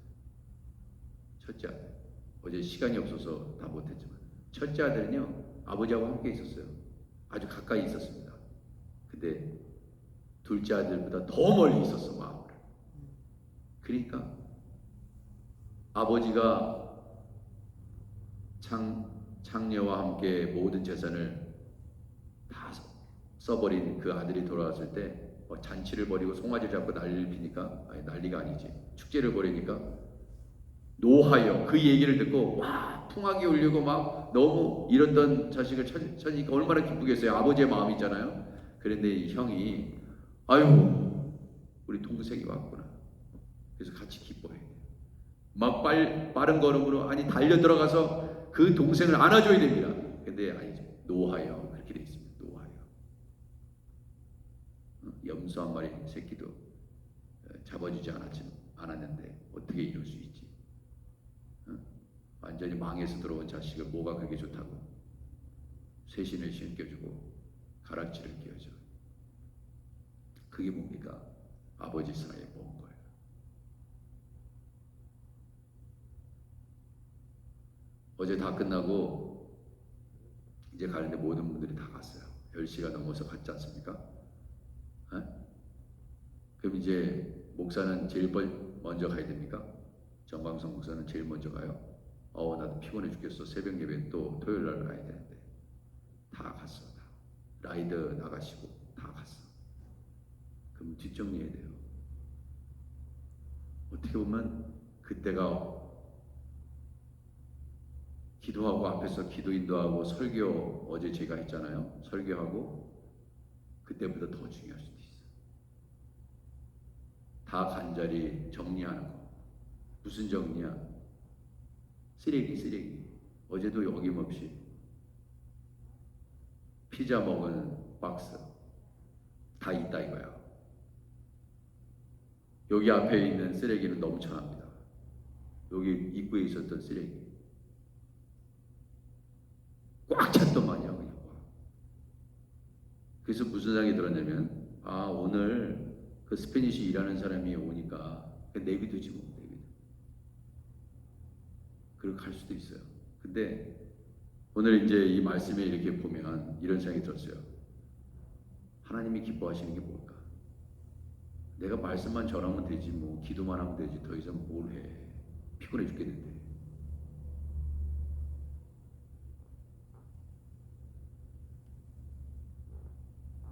첫째 아들. 어제 시간이 없어서 다 못했지만 첫째 아들은요 아버지하고 함께 있었어요. 아주 가까이 있었습니다. 근데 둘째 아들보다 더 멀리 있었어 마음으로. 그러니까 아버지가 창녀와 함께 모든 재산을 다 써버린 그 아들이 돌아왔을 때 잔치를 벌이고 송아지 잡고 난리를 피니까, 아니 난리가 아니지, 축제를 벌이니까 노하여 그 얘기를 듣고 와 풍악이 울리고 막 너무 잃었던 자식을 찾으니까 얼마나 기쁘겠어요. 아버지의 마음이잖아요. 그런데 이 형이 아유 우리 동생이 왔구나. 그래서 같이 기뻐해. 막 빠른 걸음으로 아니 달려 들어가서 그 동생을 안아줘야 됩니다. 근데 아니죠. 노하여 그렇게 돼 있습니다. 노하여. 염소 한 마리 새끼도 잡아주지 않았는데 어떻게 이럴 수 있지? 완전히 망해서 들어온 자식을 뭐가 그렇게 좋다고 쇄신을 신겨주고 가락지를 끼워줘. 그게 뭡니까? 아버지 사이에 모은 거예요. 어제 다 끝나고 이제 가는데 모든 분들이 다 갔어요. 10시가 넘어서 갔지 않습니까? 그럼 이제 목사는 제일 먼저 가야 됩니까? 정광성 목사는 제일 먼저 가요? 나도 피곤해 죽겠어. 새벽 예배 또 토요일 날 가야 되는데. 다 갔어. 다. 라이더 나가시고 다 갔어. 그럼 뒷정리해야 돼요. 어떻게 보면 그때가 기도하고 앞에서 기도 인도하고 설교 어제 제가 했잖아요. 설교하고 그때보다 더 중요할 수도 있어요. 다 간절히 정리하는 거. 무슨 정리야? 쓰레기. 어제도 어김없이 피자 먹은 박스 다 있다 이거야. 여기 앞에 있는 쓰레기는 넘쳐납니다. 여기 입구에 있었던 쓰레기 꽉 찼더만요. 그냥. 그래서 무슨 생각이 들었냐면 오늘 그 스페니쉬 일하는 사람이 오니까 내비두지 뭐. 그렇게 갈 수도 있어요. 근데 오늘 이제 이 말씀에 이렇게 보면 이런 생각이 들었어요. 하나님이 기뻐하시는 게 뭘까? 내가 말씀만 전하면 되지 뭐 기도만 하면 되지 더 이상 뭘 해. 피곤해 죽겠는데.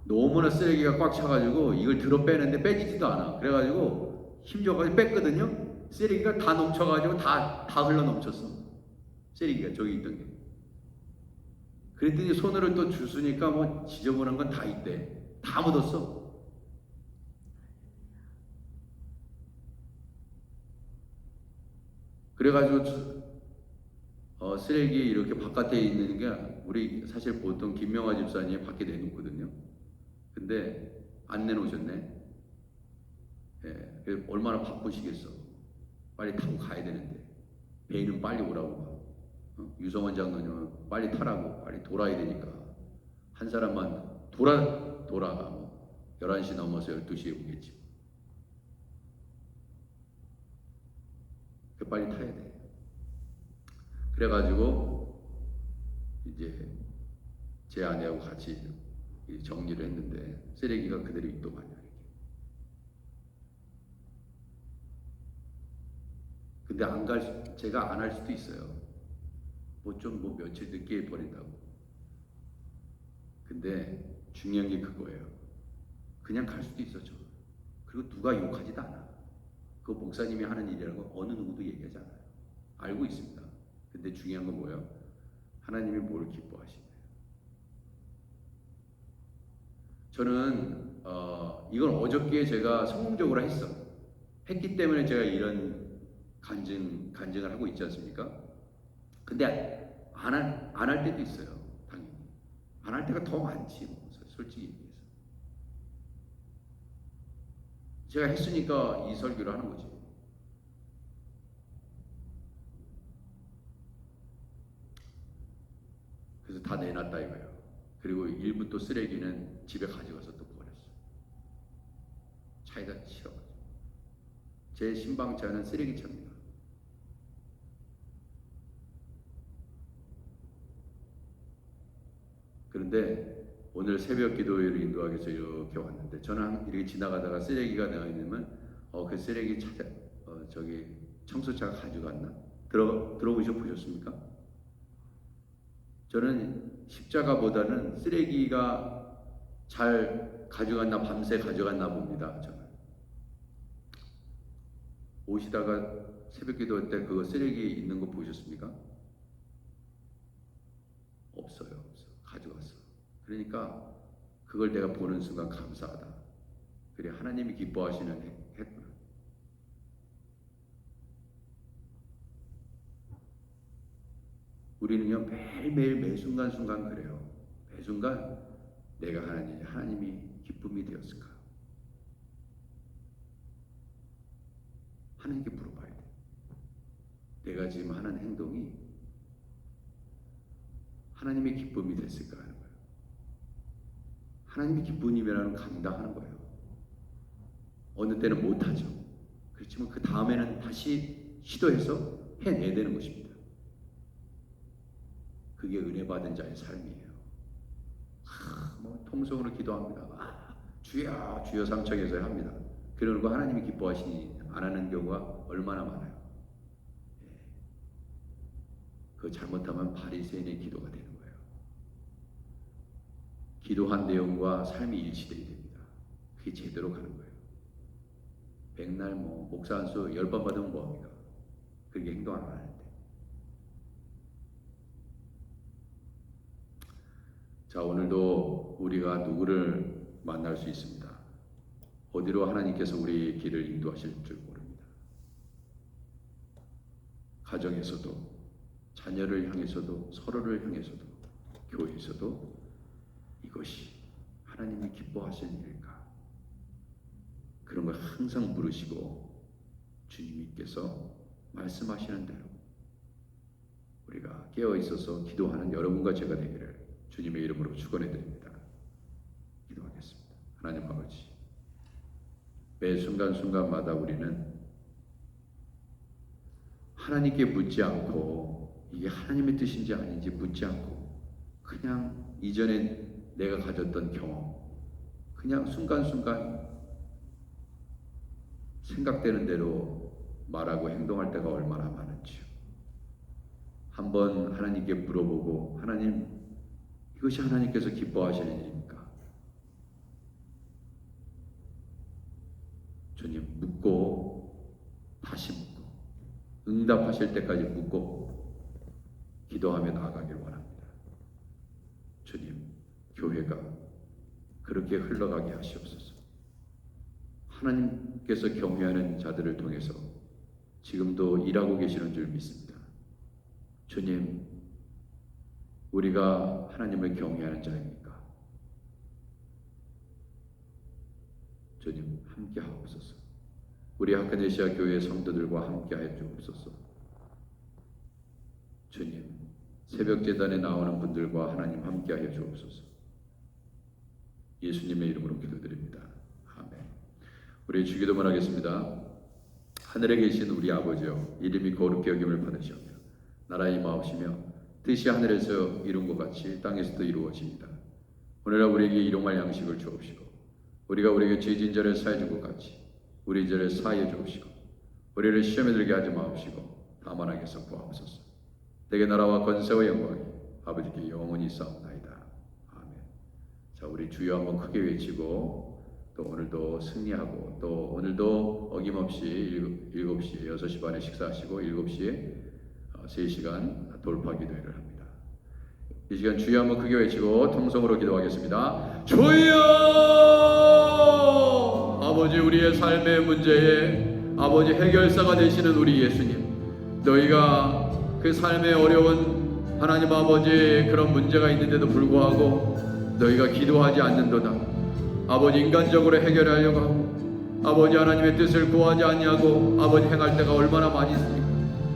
너무나 쓰레기가 꽉 차가지고 이걸 들어 빼는데 빼지지도 않아. 그래가지고 힘줘가지고 뺐거든요. 쓰레기가 다 넘쳐가지고 다 흘러 넘쳤어. 쓰레기가 저기 있던 게. 그랬더니 손으로 또 주스니까 뭐 지저분한 건 다 있대. 다 묻었어. 그래가지고 쓰레기 이렇게 바깥에 있는 게 우리 사실 보통 김명화 집사님이 밖에 내놓거든요. 근데 안 내놓으셨네. 예, 얼마나 바쁘시겠어. 빨리 타고 가야 되는데 배는 빨리 오라고. 유성원 장로님은 빨리 타라고 빨리 돌아야 되니까 한 사람만 돌아가 뭐 11시 넘어서 12시에 오겠지. 빨리 타야 돼. 그래가지고 이제 제 아내하고 같이 정리를 했는데 쓰레기가 그대로 있더만요. 이렇게. 근데 제가 안 할 수도 있어요. 뭐 며칠 늦게 버린다고. 근데 중요한 게 그거예요. 그냥 갈 수도 있었죠. 그리고 누가 욕하지도 않아. 그 목사님이 하는 일이라는 거 어느 누구도 얘기하지 않아요. 알고 있습니다. 근데 중요한 건 뭐예요? 하나님이 뭘 기뻐하시나요? 저는 이걸 어저께 제가 성공적으로 했기 때문에 제가 이런 간증을 하고 있지 않습니까? 근데 안 할 때도 있어요. 당연히 안 할 때가 더 많지 뭐, 솔직히 얘기해서. 제가 했으니까 이 설교를 하는 거지. 그래서 다 내놨다 이거예요. 그리고 일부 또 쓰레기는 집에 가져가서 또 버렸어요. 차에다 실어가지고. 제 신방차는 쓰레기차입니다. 그런데 오늘 새벽 기도회를 인도하기 위해서 이렇게 왔는데, 저는 이렇게 지나가다가 쓰레기가 나와 있으면 그 쓰레기 저기 청소차가 가져갔나? 들어보셔 보셨습니까? 저는 십자가보다는 쓰레기가 잘 가져갔나, 밤새 가져갔나 봅니다. 저는 오시다가 새벽 기도 때 그거 쓰레기 있는 거 보셨습니까? 없어요. 가져갔어. 그러니까 그걸 내가 보는 순간 감사하다. 그래, 하나님이 기뻐하시는 했구나. 우리는요, 매일매일 매 순간순간 그래요. 매 순간 내가 하나님이 기쁨이 되었을까? 하나님께 물어봐야 돼. 내가 지금 하는 행동이 하나님의 기쁨이 됐을까 하는 거예요. 하나님의 기쁨이라는 감당하는 거예요. 어느 때는 못하죠. 그렇지만 그 다음에는 다시 시도해서 해내야 되는 것입니다. 그게 은혜 받은 자의 삶이에요. 통성으로 기도합니다. 주여, 주여 삼척에서 합니다. 그러고 하나님이 기뻐하시니 안 하는 경우가 얼마나 많아요. 그 잘못하면 바리새인의 기도가 되는 거예요. 기도한 내용과 삶이 일치되어야 됩니다. 그게 제대로 가는 거예요. 백날 목사 안수 10번 받으면 뭐합니까? 그렇게 행동 안 하는데. 자, 오늘도 우리가 누구를 만날 수 있습니다. 어디로 하나님께서 우리 길을 인도하실 줄 모릅니다. 가정에서도, 자녀를 향해서도, 서로를 향해서도, 교회에서도 이것이 하나님이 기뻐하시는 일일까? 그런 걸 항상 물으시고 주님께서 말씀하시는 대로 우리가 깨어 있어서 기도하는 여러분과 제가 되기를 주님의 이름으로 축원해 드립니다. 기도하겠습니다. 하나님 아버지, 매 순간순간마다 우리는 하나님께 묻지 않고 이게 하나님의 뜻인지 아닌지 묻지 않고 그냥 이전에 내가 가졌던 경험, 그냥 순간순간 생각되는 대로 말하고 행동할 때가 얼마나 많은지요. 한번 하나님께 물어보고, 하나님, 이것이 하나님께서 기뻐하시는 일입니까? 주님, 묻고 다시 묻고 응답하실 때까지 묻고 기도하며 나아가길 원합니다. 주님, 교회가 그렇게 흘러가게 하시옵소서. 하나님께서 경외하는 자들을 통해서 지금도 일하고 계시는 줄 믿습니다. 주님, 우리가 하나님을 경외하는 자입니까? 주님, 함께 하옵소서. 우리 하카네시아 교회 성도들과 함께 하여 주옵소서. 주님, 새벽 제단에 나오는 분들과 하나님 함께 하여 주옵소서. 예수님의 이름으로 기도드립니다. 아멘. 우리 주기도문 하겠습니다. 하늘에 계신 우리 아버지여, 이름이 거룩히 여김을 받으시오며 나라 임하옵시며 뜻이 하늘에서 이룬 것 같이 땅에서도 이루어집니다. 오늘날 우리에게 일용할 양식을 주옵시고 우리가 우리에게 죄진 자를 사해 준 것 같이 우리 죄를 사하여 주옵시고 우리를 시험에 들게 하지 마옵시고 다만 악에서 구하옵소서. 내게 나라와 권세와 영광이 아버지께 영원히 있사옵나이다. 아멘. 자, 우리 주여 한번 크게 외치고 또 오늘도 승리하고 또 오늘도 어김없이 7시, 6시 반에 식사하시고 7시에 3시간 돌파 기도회를 합니다. 이 시간 주여 한번 크게 외치고 통성으로 기도하겠습니다. 주여! 아버지, 우리의 삶의 문제에 아버지 해결사가 되시는 우리 예수님, 너희가 그 삶의 어려운 하나님 아버지 그런 문제가 있는데도 불구하고 너희가 기도하지 않는도다. 아버지, 인간적으로 해결하려고 하고 아버지 하나님의 뜻을 구하지 아니하고 아버지 행할 때가 얼마나 많이 있습니까?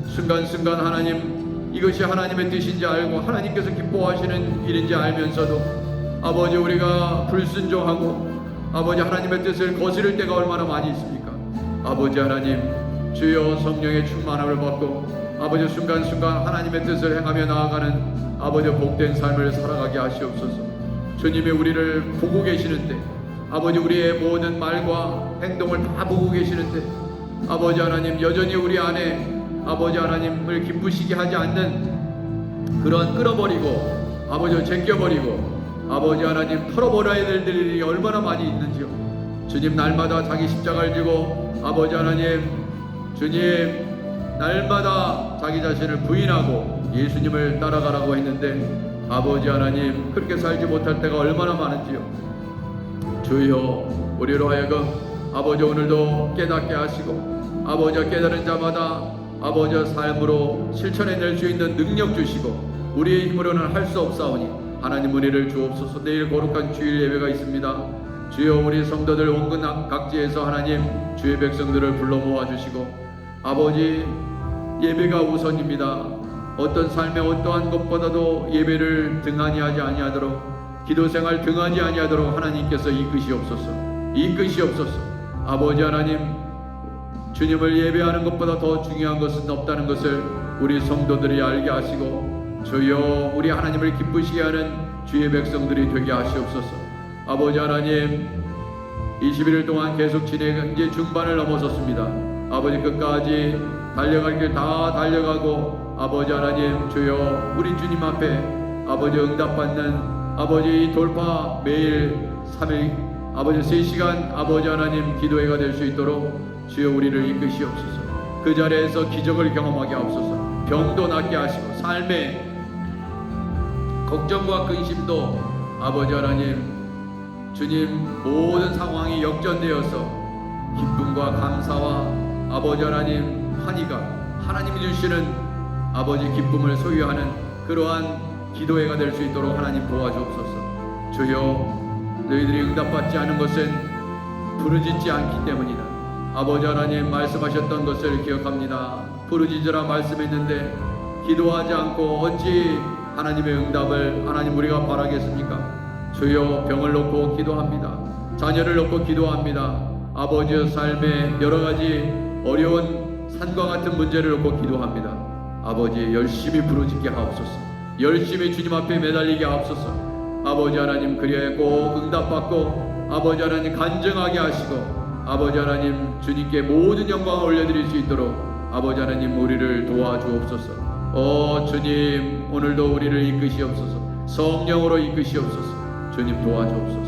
순간순간 하나님, 이것이 하나님의 뜻인지 알고 하나님께서 기뻐하시는 일인지 알면서도 아버지 우리가 불순종하고 아버지 하나님의 뜻을 거스를 때가 얼마나 많이 있습니까? 아버지 하나님, 주여 성령의 충만함을 받고 아버지 순간순간 하나님의 뜻을 행하며 나아가는 아버지 복된 삶을 살아가게 하시옵소서. 주님이 우리를 보고 계시는데 아버지 우리의 모든 말과 행동을 다 보고 계시는데 아버지 하나님, 여전히 우리 안에 아버지 하나님을 기쁘시게 하지 않는 그러한 끌어버리고 아버지 제껴버리고 아버지 하나님 털어버려야 될 일이 얼마나 많이 있는지요. 주님, 날마다 자기 십자가를 지고 아버지 하나님, 주님 날마다 자기 자신을 부인하고 예수님을 따라가라고 했는데 아버지 하나님 그렇게 살지 못할 때가 얼마나 많은지요. 주여, 우리로 하여금 아버지 오늘도 깨닫게 하시고 아버지 깨달은 자마다 아버지 삶으로 실천해낼 수 있는 능력 주시고 우리의 힘으로는 할 수 없사오니 하나님 은혜를 주옵소서. 내일 거룩한 주일 예배가 있습니다. 주여, 우리 성도들 온갖 각지에서 하나님 주의 백성들을 불러 모아주시고 아버지 예배가 우선입니다. 어떤 삶의 어떠한 것보다도 예배를 등한히 하지 아니하도록 기도생활 등하지 아니하도록 하나님께서 이끄시옵소서. 아버지 하나님, 주님을 예배하는 것보다 더 중요한 것은 없다는 것을 우리 성도들이 알게 하시고 주여, 우리 하나님을 기쁘시게 하는 주의 백성들이 되게 하시옵소서. 아버지 하나님, 21일 동안 계속 진행, 이제 중반을 넘어섰습니다. 아버지 끝까지 달려갈 길 다 달려가고 아버지 하나님, 주여 우리 주님 앞에 아버지 응답받는 아버지 돌파 매일 3일 아버지 3시간 아버지 하나님 기도회가 될 수 있도록 주여 우리를 이끄시옵소서. 그 자리에서 기적을 경험하게 하옵소서. 병도 낫게 하시고 삶의 걱정과 근심도 아버지 하나님, 주님 모든 상황이 역전되어서 기쁨과 감사와 아버지 하나님 환희가 하나님이 주시는 아버지 기쁨을 소유하는 그러한 기도회가 될 수 있도록 하나님 도와주옵소서. 주여, 너희들이 응답받지 않은 것은 부르짖지 않기 때문이다. 아버지 하나님 말씀하셨던 것을 기억합니다. 부르짖으라 말씀했는데 기도하지 않고 어찌 하나님의 응답을 하나님 우리가 바라겠습니까? 주여, 병을 놓고 기도합니다. 자녀를 놓고 기도합니다. 아버지의 삶에 여러가지 어려운 산과 같은 문제를 놓고 기도합니다. 아버지 열심히 부르짖게 하옵소서. 열심히 주님 앞에 매달리게 하옵소서. 아버지 하나님, 그리하여 꼭 응답받고 아버지 하나님 간증하게 하시고 아버지 하나님 주님께 모든 영광을 올려드릴 수 있도록 아버지 하나님 우리를 도와주옵소서. 주님, 오늘도 우리를 이끄시옵소서. 성령으로 이끄시옵소서. 주님 도와주옵소서.